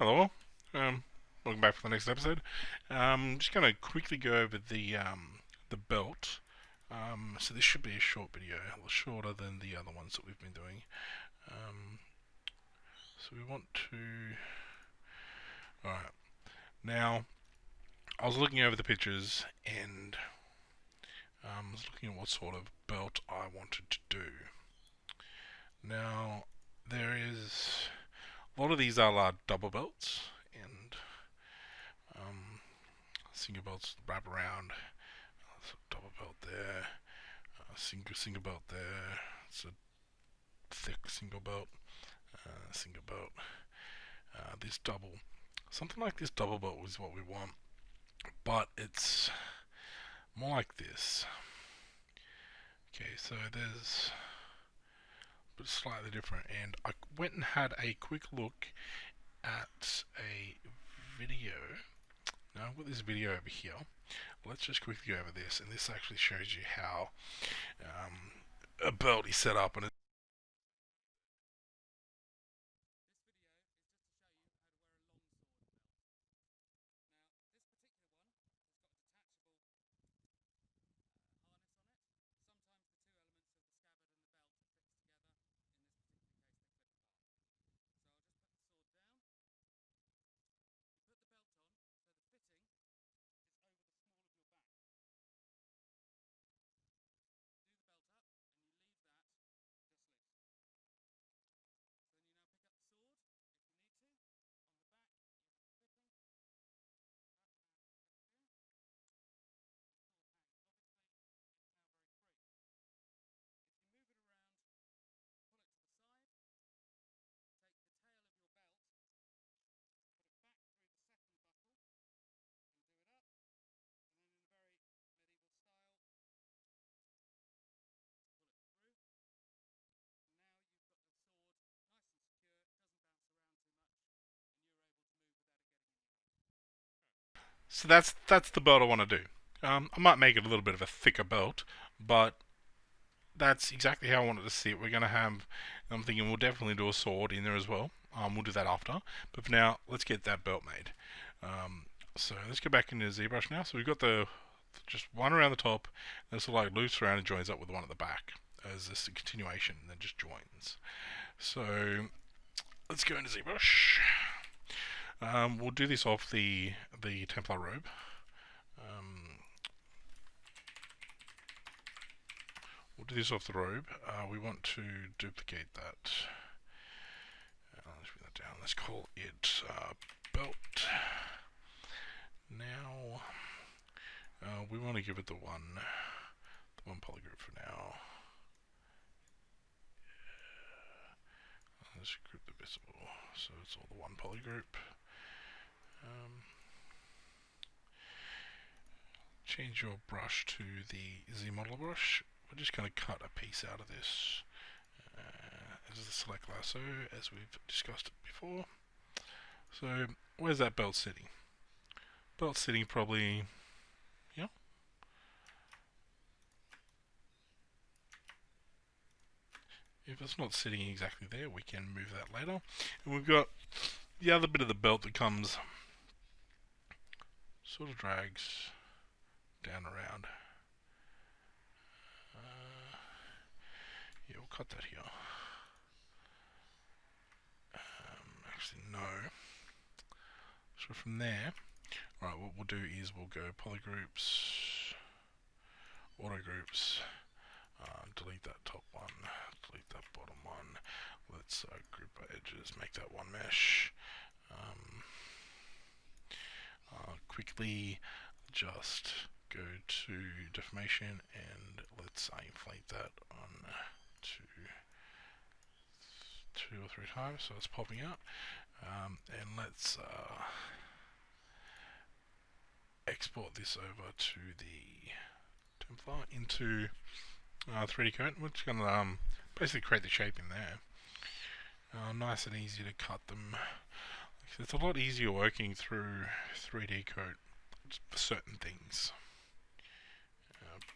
Hello, um, welcome back for the next episode. Just going to quickly go over the belt. So this should be a short video, a little shorter than the other ones that we've been doing. Um, so we want to. All right. Now, I was looking over the pictures and I was looking at what sort of belt I wanted to do. Now, there is a lot of these are double belts and um, single belts wrap around. So double belt there, single belt there. It's a thick single belt, single belt. This double, something like this double belt is what we want, but it's more like this. Okay, so there's but slightly different, and I went and had a quick look at a video. Now I've got this video over here. Let's just quickly go over this, and this actually shows you how a belt is set up, and so that's the belt I want to do. I might make it a little bit of a thicker belt, but that's exactly how I wanted to see it. We're going to have, I'm thinking we'll definitely do a sword in there as well. We'll do that after. But for now, let's get that belt made. So let's go back into ZBrush now. So we've got the just one around the top, and this like loops around and joins up with the one at the back as this a continuation, and then just joins. So let's go into ZBrush. We'll do this off the Templar robe. Um, we'll do this off the robe. We want to duplicate that. Let's bring that down. Let's call it belt. Now we want to give it the one polygroup for now. Let's group the visible, so it's all the one polygroup. Change your brush to the Z model brush. We're just going to cut a piece out of this. This is the select lasso, as we've discussed it before. So, where's that belt sitting? Belt sitting probably, yeah. If it's not sitting exactly there, we can move that later. And we've got the other bit of the belt that comes, sort of drags down around. Yeah, we'll cut that here. Actually, no. So from there, right, what we'll do is we'll go polygroups, auto groups, delete that top one, delete that bottom one. Let's group our edges, make that one mesh. Quickly just go to deformation and let's inflate that on two or three times so it's popping out. And let's export this over to the Templar into 3D Coat. We're just going to basically create the shape in there. Nice and easy to cut them. It's a lot easier working through 3D Coat for certain things.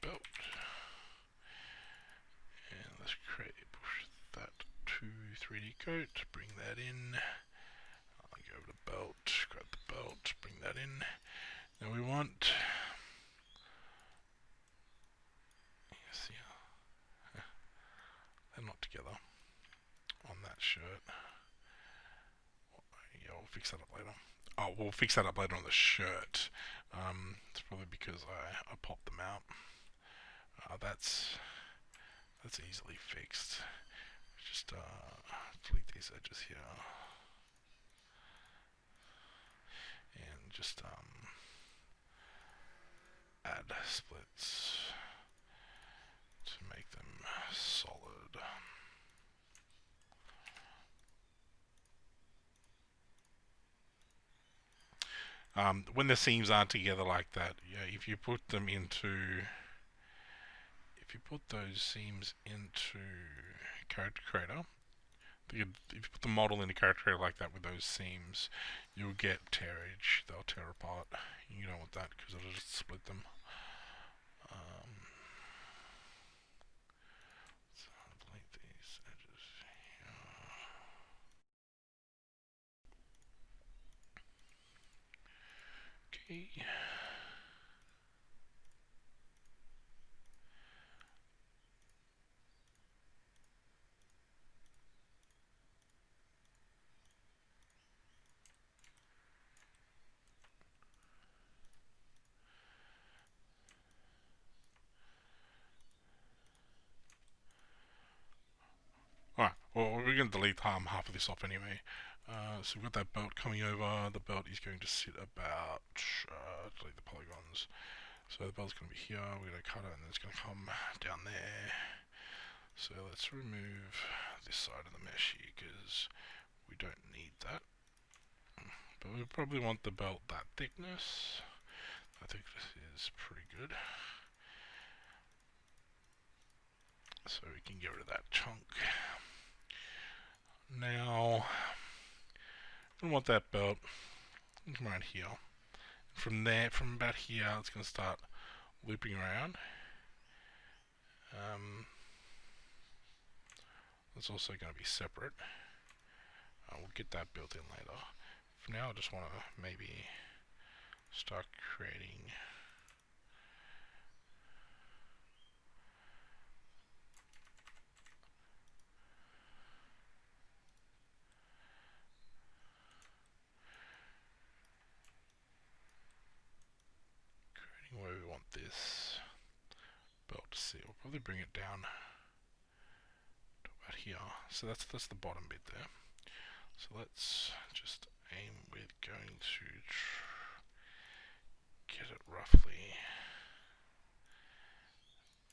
Belt. And let's push that to 3D Coat, bring that in. I'll go over to belt, grab the belt, bring that in. Now we want, see, they're not together on that shirt. Yeah, we'll fix that up later. Oh, we'll fix that up later on the shirt. It's probably because I popped them out. That's easily fixed. Just delete these edges here, and just add splits to make them solid. When the seams aren't together like that, yeah, if you put those seams into Character Creator, if you put the model into Character Creator like that with those seams, you'll get tearage. They'll tear apart. You don't want that because it'll just split them. So delete these edges here. Okay. Alright, well, we're going to delete half of this off anyway. So we've got that belt coming over. The belt is going to sit about, delete the polygons. So the belt's going to be here. We're going to cut it and then it's going to come down there. So let's remove this side of the mesh here because we don't need that. But we probably want the belt that thickness. I think this is pretty good. So we can get rid of that chunk. Now, we want that belt. Come around here. From there, from about here, it's going to start looping around. It's also going to be separate. We'll get that built in later. For now, I just want to maybe start creating where we want this belt to sit. We'll probably bring it down to about here. So that's the bottom bit there. So let's just aim with going to get it roughly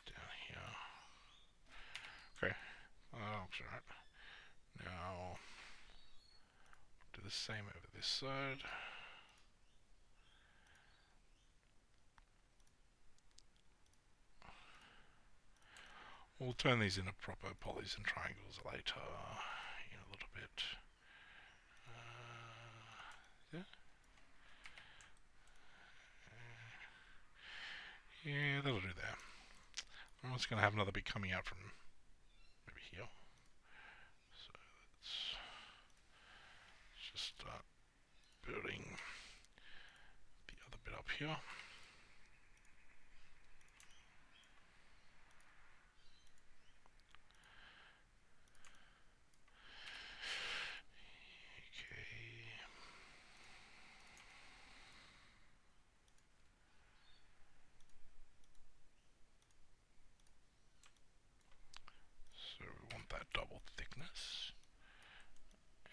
down here. Okay, that looks alright. Now do the same over this side. We'll turn these into proper polys and triangles later in a little bit. Yeah, that'll do there. I'm just going to have another bit coming out from maybe here. So let's just start building the other bit up here. So we want that double thickness.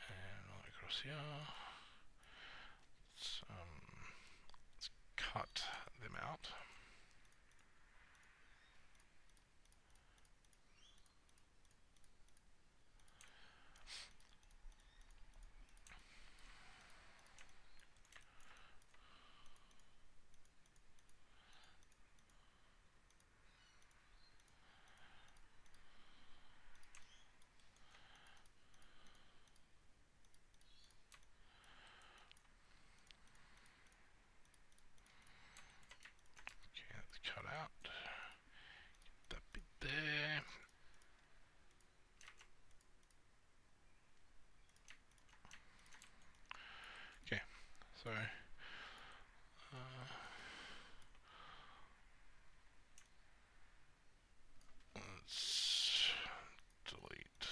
And across here. Let's cut them out. So let's delete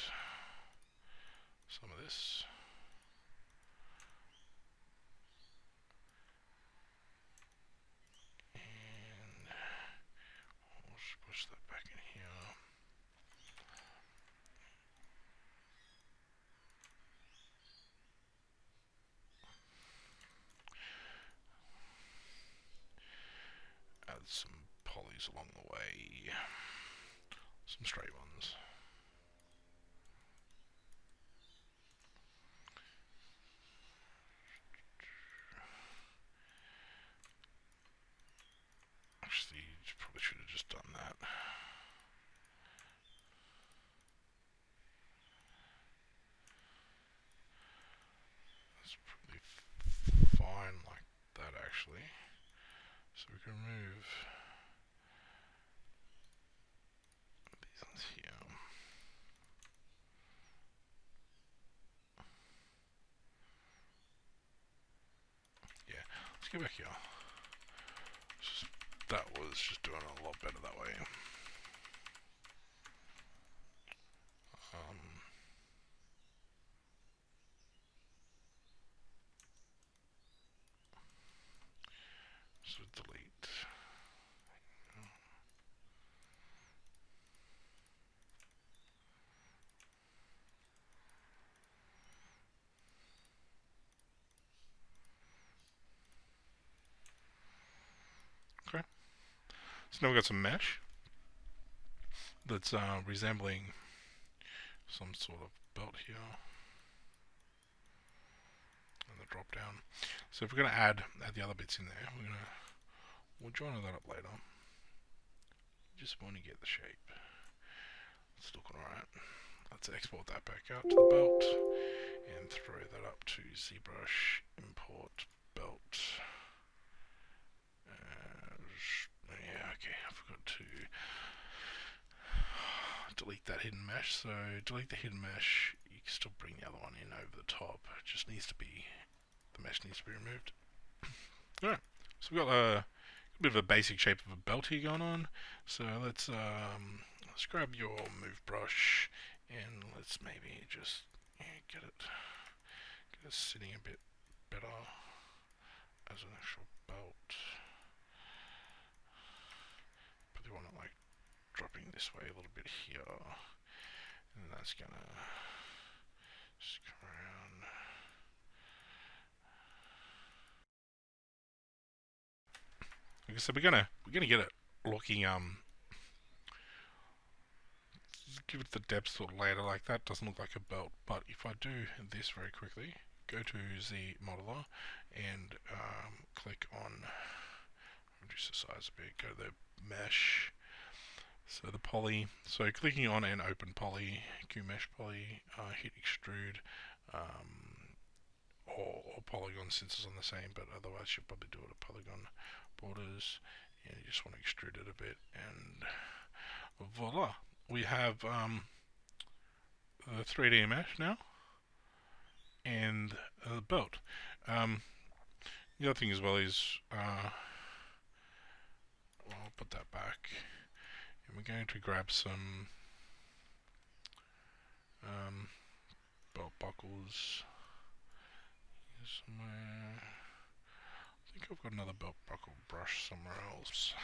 some of this. And we'll just push that back in here. Add some polys along the way. Some straight ones. Actually, you probably should have just done that. That's probably fine like that, actually. So we can remove these ones here. Yeah, let's go back here. That was just doing a lot better that way. So delete. Okay. So now we've got some mesh that's resembling some sort of belt here. And the drop down. So if we're going to add the other bits in there, we'll join that up later. Just want to get the shape. It's looking alright. Let's export that back out to the belt and throw that up to ZBrush, import belt. Yeah, okay, I forgot to delete that hidden mesh. So delete the hidden mesh. You can still bring the other one in over the top. It just needs to be, the mesh needs to be removed. Alright, so we've got a bit of a basic shape of a belt here going on. So let's grab your move brush and let's maybe just get it sitting a bit better as an actual belt. Probably want it like dropping this way a little bit here, and that's gonna just come around. Like I said, we're gonna get it looking give it the depth sort of later like that. Doesn't look like a belt, but if I do this very quickly, go to Z modeler and click on, reduce the size a bit, go to the mesh, so the poly, so clicking on an open poly, Q mesh poly, hit extrude, or polygon since it's on the same, but otherwise you'll probably do it at polygon borders, and you just want to extrude it a bit, and voila, we have the 3D mesh now, and the belt. The other thing as well is, I'll put that back, and we're going to grab some belt buckles here somewhere. I think I've got another belt buckle brush somewhere else.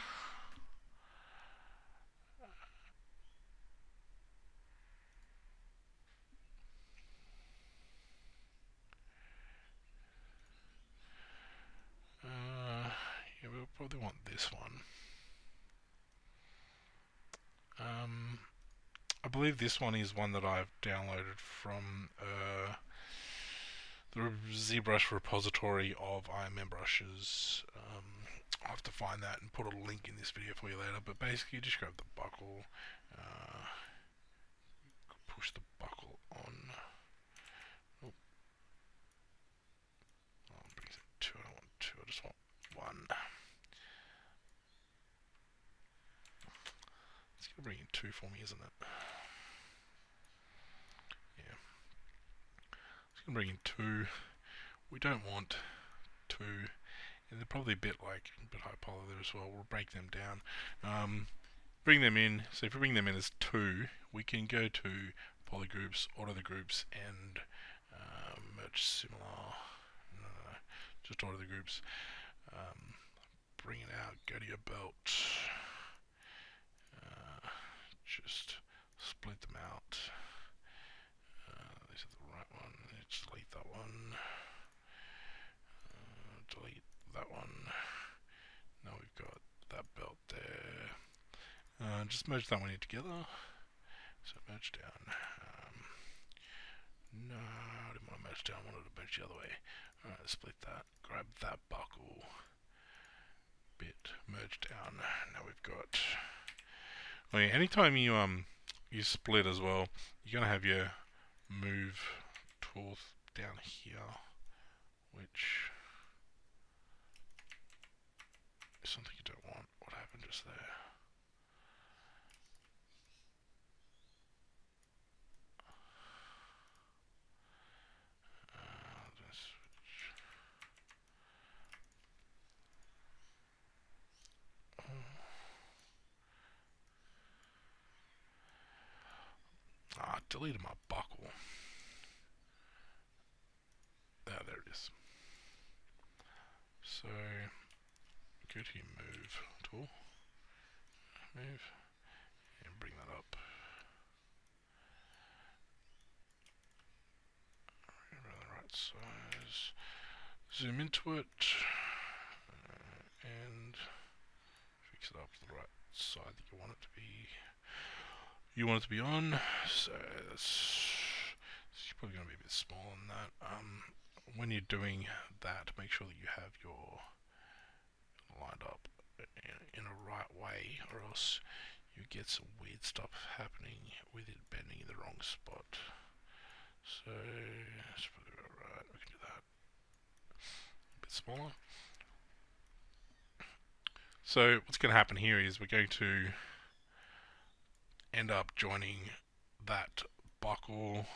Yeah, we'll probably want this one. I believe this one is one that I've downloaded from the ZBrush repository of iMembrushes. I'll have to find that and put a link in this video for you later, but basically just grab the buckle, push the buckle on. Oh, brings it two. I don't want two, I just want one. It's going to bring in two for me, isn't it? Yeah. It's going to bring in two. We don't want 2, and they're probably a bit high poly there as well. We'll break them down. Bring them in. So if we bring them in as 2, we can go to poly groups, order the groups, and merge similar. No, just order the groups. Bring it out. Go to your belt. Just split them out. These are the right one. Let's delete that one. Delete that one. Now we've got that belt there. Just merge that one in together. So merge down. No, I didn't want to merge down. I wanted to merge the other way. Alright, split that. Grab that buckle bit. Merge down. Now we've got. Oh yeah, anytime you split as well, you're gonna have your move tool down here, which is something you don't want. What happened just there? Deleted my buckle. There it is. So, go to your move tool, move, and bring that up. Around the right size. Zoom into it, and fix it up to the right side that you want it to be. You want it to be on, so that's probably going to be a bit small on that. When you're doing that, make sure that you have your lined up in a right way, or else you get some weird stuff happening with it bending in the wrong spot. So that's probably about right. We can do that a bit smaller. So what's going to happen here is we're going to end up joining that buckle.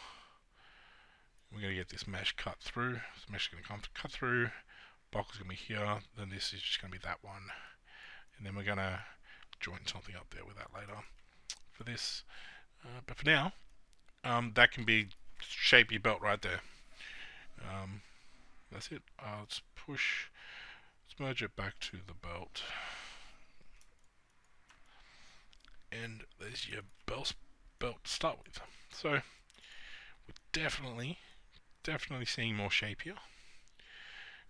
We're going to get this mesh cut through. The mesh is going to come cut through. Buckle's going to be here. Then this is just going to be that one. And then we're going to join something up there with that later for this. But for now, that can be shape your belt right there. That's it. Let's merge it back to the belt. And there's your belt to start with. So we're definitely seeing more shape here.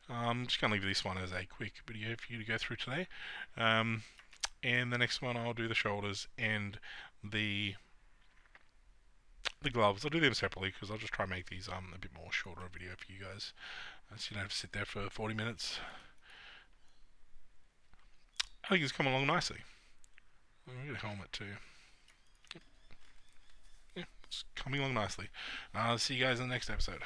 I'm just going to leave this one as a quick video for you to go through today. And the next one I'll do the shoulders and the gloves. I'll do them separately because I'll just try and make these a bit more shorter video for you guys, so you don't have to sit there for 40 minutes. I think it's coming along nicely. I'll get a helmet too. Yeah, it's coming along nicely. See you guys in the next episode.